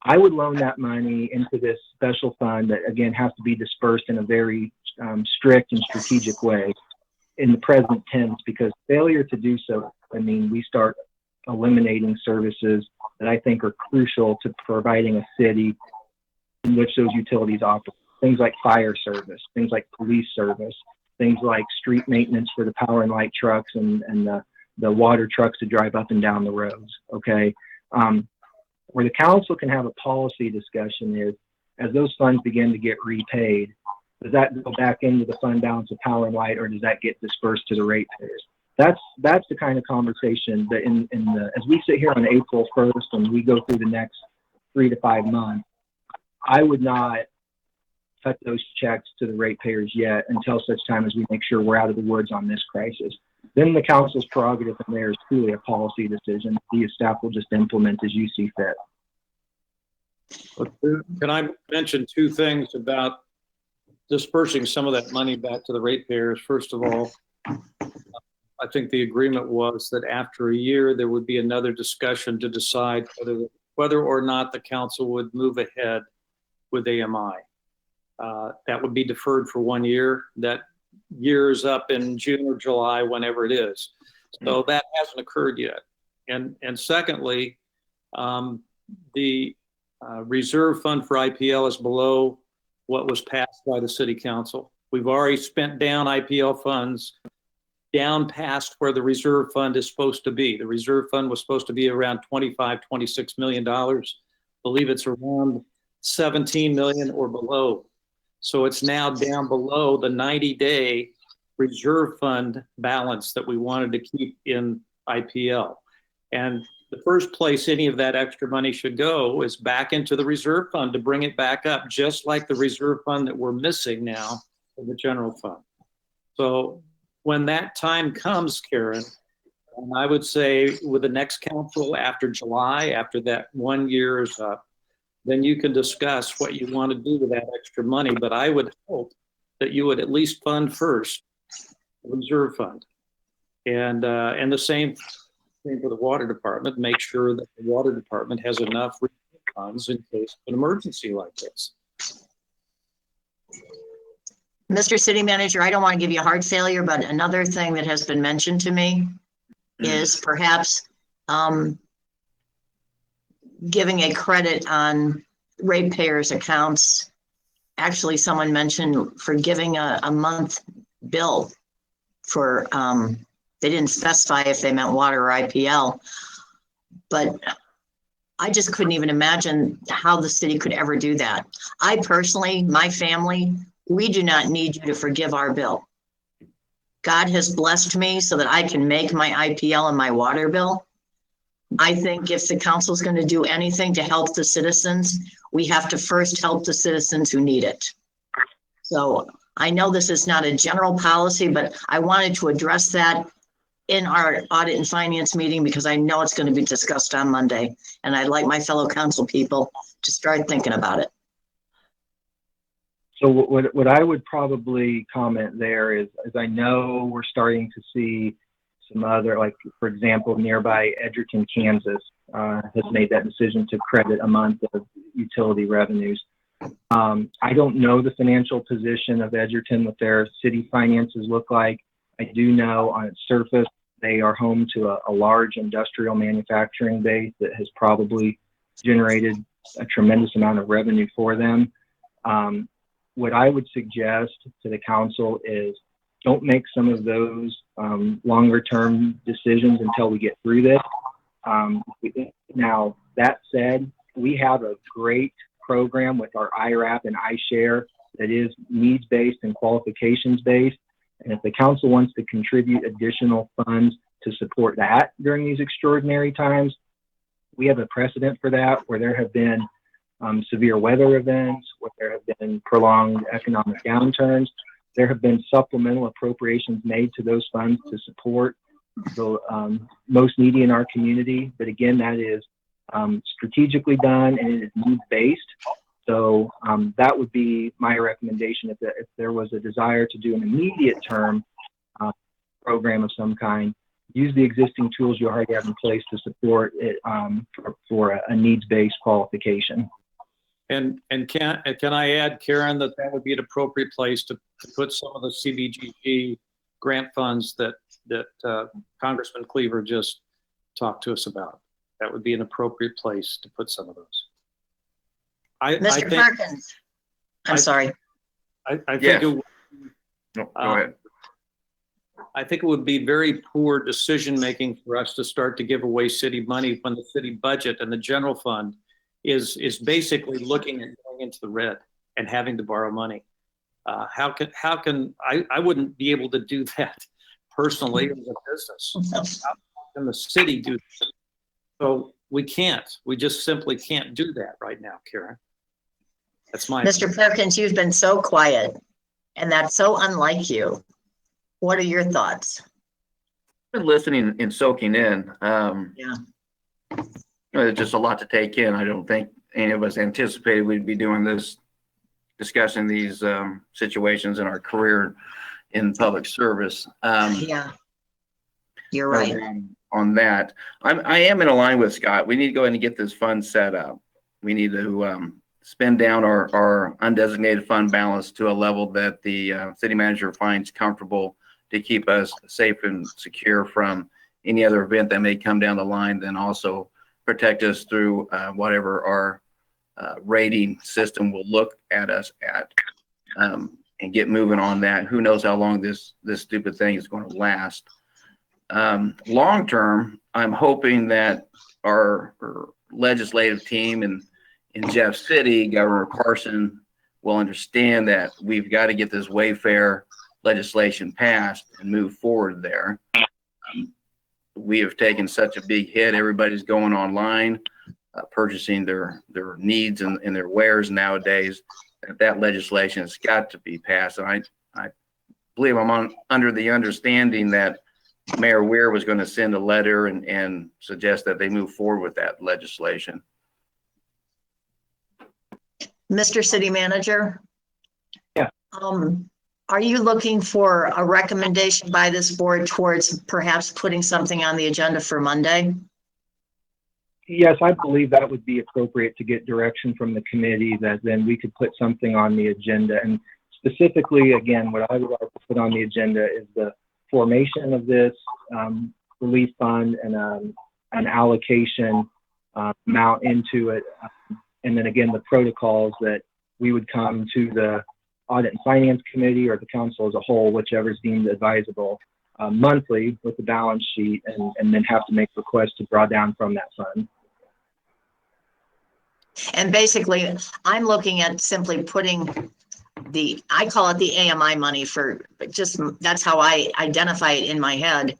I would loan that money into this special fund that, again, has to be dispersed in a very strict and strategic way in the present tense, because failure to do so, I mean, we start eliminating services that I think are crucial to providing a city in which those utilities operate. Things like fire service, things like police service, things like street maintenance for the power and light trucks and the water trucks to drive up and down the roads, okay? Where the council can have a policy discussion is, as those funds begin to get repaid, does that go back into the fund balance of power and light, or does that get dispersed to the ratepayers? That's the kind of conversation that as we sit here on April 1st and we go through the next 3 to 5 months, I would not cut those checks to the ratepayers yet until such time as we make sure we're out of the woods on this crisis. Then the council's prerogative from there is truly a policy decision. The staff will just implement as you see fit. Can I mention 2 things about dispersing some of that money back to the ratepayers? First of all, I think the agreement was that after a year, there would be another discussion to decide whether or not the council would move ahead with AMI. That would be deferred for 1 year. That year is up in June or July, whenever it is. So that hasn't occurred yet. And secondly, the reserve fund for IPL is below what was passed by the city council. We've already spent down IPL funds down past where the reserve fund is supposed to be. The reserve fund was supposed to be around $26 million. I believe it's around 17 million or below. So it's now down below the 90-day reserve fund balance that we wanted to keep in IPL. And the first place any of that extra money should go is back into the reserve fund to bring it back up, just like the reserve fund that we're missing now in the general fund. So when that time comes, Karen, and I would say with the next council after July, after that 1 year is up, then you can discuss what you want to do with that extra money. But I would hope that you would at least fund first the reserve fund, and the same for the water department. Make sure that the water department has enough funds in case of an emergency like this. Mr. City Manager, I don't want to give you a heart failure, but another thing that has been mentioned to me is perhaps giving a credit on ratepayers' accounts. Actually, someone mentioned for giving a month bill for, they didn't specify if they meant water or IPL, but I just couldn't even imagine how the city could ever do that. I personally, my family, we do not need you to forgive our bill. God has blessed me so that I can make my IPL and my water bill. I think if the council is going to do anything to help the citizens, we have to first help the citizens who need it. So I know this is not a general policy, but I wanted to address that in our audit and finance meeting because I know it's going to be discussed on Monday. And I'd like my fellow council people to start thinking about it. So what I would probably comment there is I know we're starting to see some other, like, for example, nearby Edgerton, Kansas has made that decision to credit a month of utility revenues. I don't know the financial position of Edgerton, what their city finances look like. I do know on its surface, they are home to a large industrial manufacturing base that has probably generated a tremendous amount of revenue for them. What I would suggest to the council is don't make some of those longer term decisions until we get through this. Now, that said, we have a great program with our IRAP and iShare that is needs-based and qualifications-based. And if the council wants to contribute additional funds to support that during these extraordinary times, we have a precedent for that where there have been severe weather events, where there have been prolonged economic downturns. There have been supplemental appropriations made to those funds to support the most needy in our community. But again, that is strategically done and it is needs-based. So that would be my recommendation if there was a desire to do an immediate term program of some kind. Use the existing tools you already have in place to support it for a needs-based qualification. And can I add, Karen, that would be an appropriate place to put some of the CBGG grant funds that Congressman Cleaver just talked to us about. That would be an appropriate place to put some of those. Mr. Perkins, I'm sorry. I think Yes. it would, No, go ahead. I think it would be very poor decision-making for us to start to give away city money when the city budget and the general fund is basically looking at going into the red and having to borrow money. How can I wouldn't be able to do that personally as a business. How can the city do that? So we can't. We just simply can't do that right now, Karen. That's my Mr. Perkins, you've been so quiet, and that's so unlike you. What are your thoughts? Been listening and soaking in. Yeah. There's just a lot to take in. I don't think any of us anticipated we'd be doing this, discussing these situations in our career in public service. Yeah. You're right. On that, I am in a line with Scott. We need to go ahead and get this fund set up. We need to spend down our undesignated fund balance to a level that the city manager finds comfortable to keep us safe and secure from any other event that may come down the line, then also protect us through whatever our rating system will look at us at, and get moving on that. Who knows how long this stupid thing is going to last. Long term, I'm hoping that our legislative team in Jeff City, Governor Parson, will understand that we've got to get this Wayfair legislation passed and move forward there. We have taken such a big hit. Everybody's going online, purchasing their needs and their wares nowadays. That legislation has got to be passed. And I believe I'm under the understanding that Mayor Weir was going to send a letter and suggest that they move forward with that legislation. Mr. City Manager? Yeah. Are you looking for a recommendation by this board towards perhaps putting something on the agenda for Monday? Yes, I believe that would be appropriate to get direction from the committee that then we could put something on the agenda. And specifically, again, what I would like to put on the agenda is the formation of this relief fund and an allocation amount into it. And then again, the protocols that we would come to the Audit and Finance Committee or the council as a whole, whichever is deemed advisable, monthly with the balance sheet, and then have to make requests to draw down from that fund. And basically, I'm looking at simply putting I call it the AMI money that's how I identify it in my head.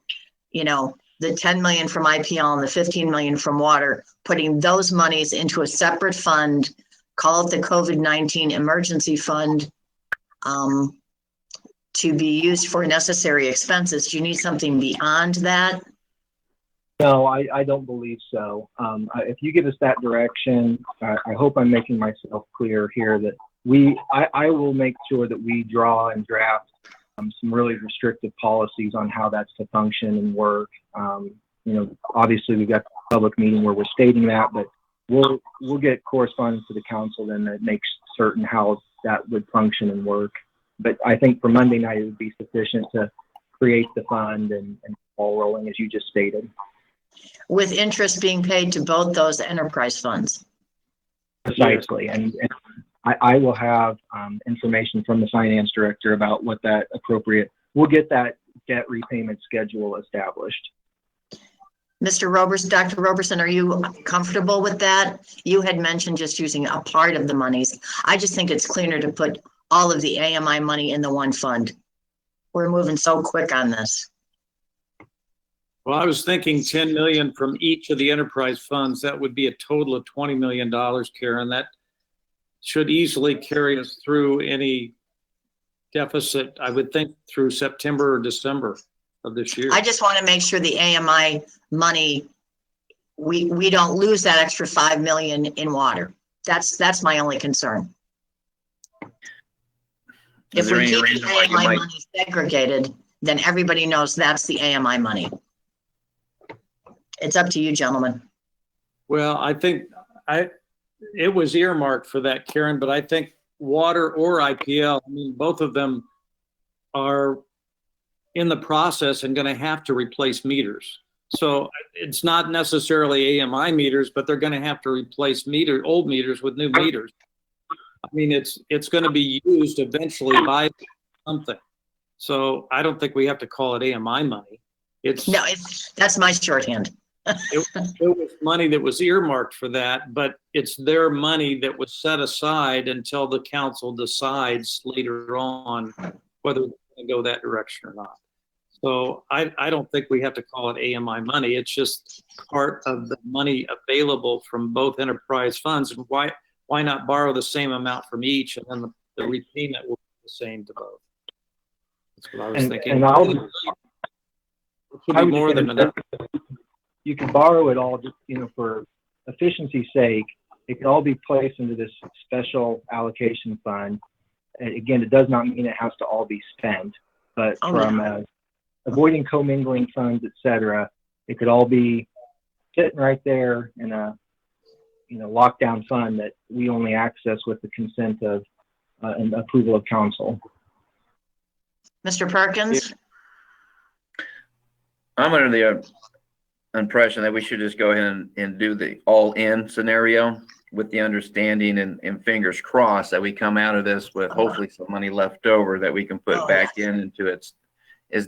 You know, the 10 million from IPL and the 15 million from water, putting those monies into a separate fund, call it the COVID-19 emergency fund, to be used for necessary expenses. Do you need something beyond that? No, I don't believe so. If you give us that direction, I hope I'm making myself clear here that I will make sure that we draw and draft some really restrictive policies on how that's to function and work. Obviously we've got the public meeting where we're stating that, but we'll get correspondence to the council then that makes certain how that would function and work. But I think for Monday night, it would be sufficient to create the fund and ball rolling, as you just stated. With interest being paid to both those enterprise funds. Precisely. And I will have information from the finance director about what that we'll get that debt repayment schedule established. Dr. Roberson, are you comfortable with that? You had mentioned just using a part of the monies. I just think it's cleaner to put all of the AMI money in the one fund. We're moving so quick on this. Well, I was thinking 10 million from each of the enterprise funds. That would be a total of $20 million, Karen. That should easily carry us through any deficit, I would think, through September or December of this year. I just want to make sure the AMI money, we don't lose that extra 5 million in water. That's my only concern. Is If there we any keep reason the why you AMI might, money segregated, then everybody knows that's the AMI money. It's up to you, gentlemen. Well, I think it was earmarked for that, Karen, but I think water or IPL, I mean, both of them are in the process and going to have to replace meters. So it's not necessarily AMI meters, but they're going to have to replace old meters with new meters. I mean, it's going to be used eventually by something. So I don't think we have to call it AMI money. No, that's my shorthand. It was money that was earmarked for that, but it's their money that was set aside until the council decides later on whether we're going to go that direction or not. So I don't think we have to call it AMI money. It's just part of the money available from both enterprise funds. And why not borrow the same amount from each, and then the repayment will be the same to both? That's what I was thinking. And It should be more than enough. You can borrow it all just, for efficiency's sake. It can all be placed into this special allocation fund. And again, it does not mean it has to all be spent, but avoiding commingling funds, et cetera, it could all be sitting right there in a lockdown fund that we only access with the consent of and approval of council. Mr. Perkins? I'm under the impression that we should just go ahead and do the all-in scenario with the understanding and fingers crossed that we come out of this with hopefully some money left over that we can put back into its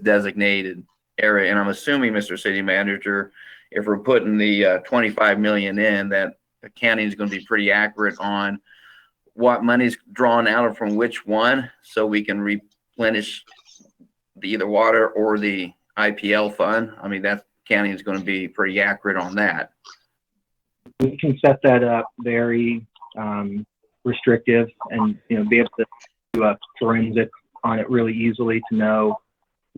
designated area. And I'm assuming, Mr. City Manager, if we're putting the 25 million in, that accounting is going to be pretty accurate on what money's drawn out of from which one, so we can replenish the either water or the IPL fund. I mean, that accounting is going to be pretty accurate on that. We can set that up very restrictive and be able to do a forensic on it really easily to know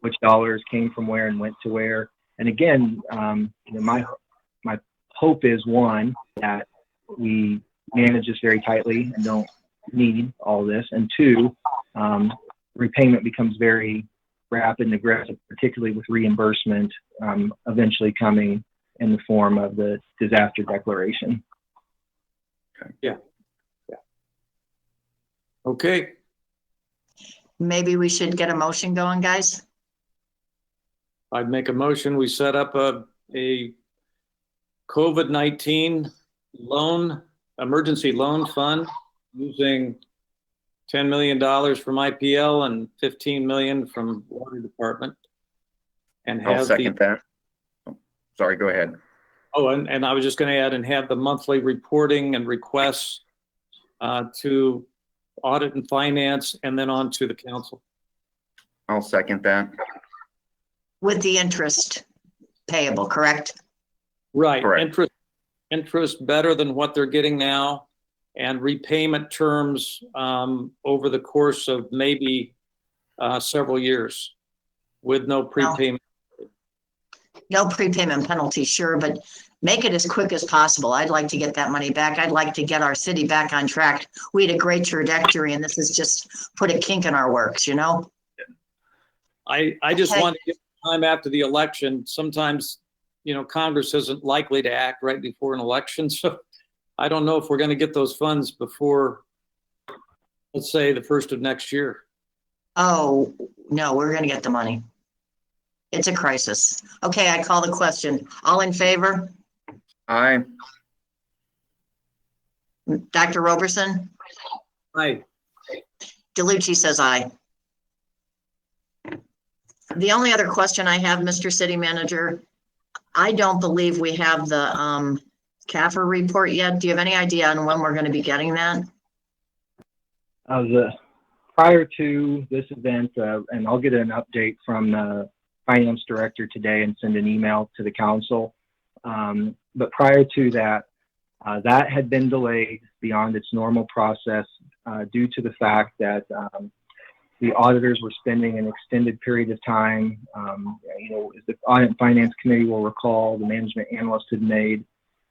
which dollars came from where and went to where. And again, my hope is, one, that we manage this very tightly and don't need all this, and two, repayment becomes very rapid and aggressive, particularly with reimbursement eventually coming in the form of the disaster declaration. Yeah. Okay. Maybe we should get a motion going, guys. I'd make a motion. We set up a COVID-19 emergency loan fund using $10 million from IPL and $15 million from Water Department. And I'll second that. Sorry, go ahead. Oh, and I was just going to add, and have the monthly reporting and requests to Audit and Finance, and then on to the council. I'll second that. With the interest payable, correct? Right. Correct. Interest better than what they're getting now, and repayment terms over the course of maybe several years with no prepayment. No prepayment penalty, sure, but make it as quick as possible. I'd like to get that money back. I'd like to get our city back on track. We had a great trajectory, and this has just put a kink in our works, I just want to give time after the election. Sometimes, Congress isn't likely to act right before an election. So I don't know if we're going to get those funds before, let's say, the first of next year. Oh, no, we're going to get the money. It's a crisis. Okay, I call the question. All in favor? Aye. Dr. Roberson? Aye. DeLucci says aye. The only other question I have, Mr. City Manager, I don't believe we have the CAFR report yet. Do you have any idea on when we're going to be getting that? Prior to this event, and I'll get an update from the finance director today and send an email to the council. But prior to that, that had been delayed beyond its normal process due to the fact that the auditors were spending an extended period of time. As the Audit and Finance Committee will recall, the management analyst had made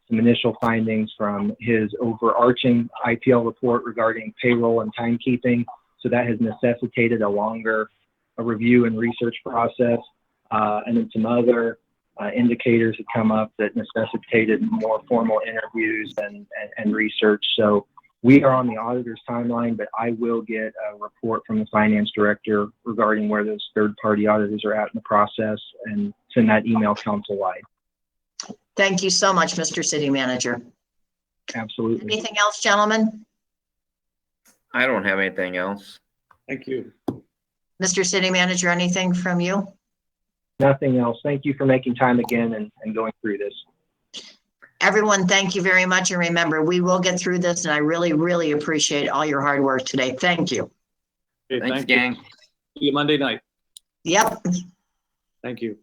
some initial findings from his overarching IPL report regarding payroll and timekeeping. So that has necessitated a longer review and research process. And then some other indicators have come up that necessitated more formal interviews and research. So we are on the auditor's timeline, but I will get a report from the finance director regarding where those third-party auditors are at in the process and send that email council-wide. Thank you so much, Mr. City Manager. Absolutely. Anything else, gentlemen? I don't have anything else. Thank you. Mr. City Manager, anything from you? Nothing else. Thank you for making time again and going through this. Everyone, thank you very much. And remember, we will get through this, and I really, really appreciate all your hard work today. Thank you. Okay, Thanks, thank you. gang. See you Monday night. Yep. Thank you.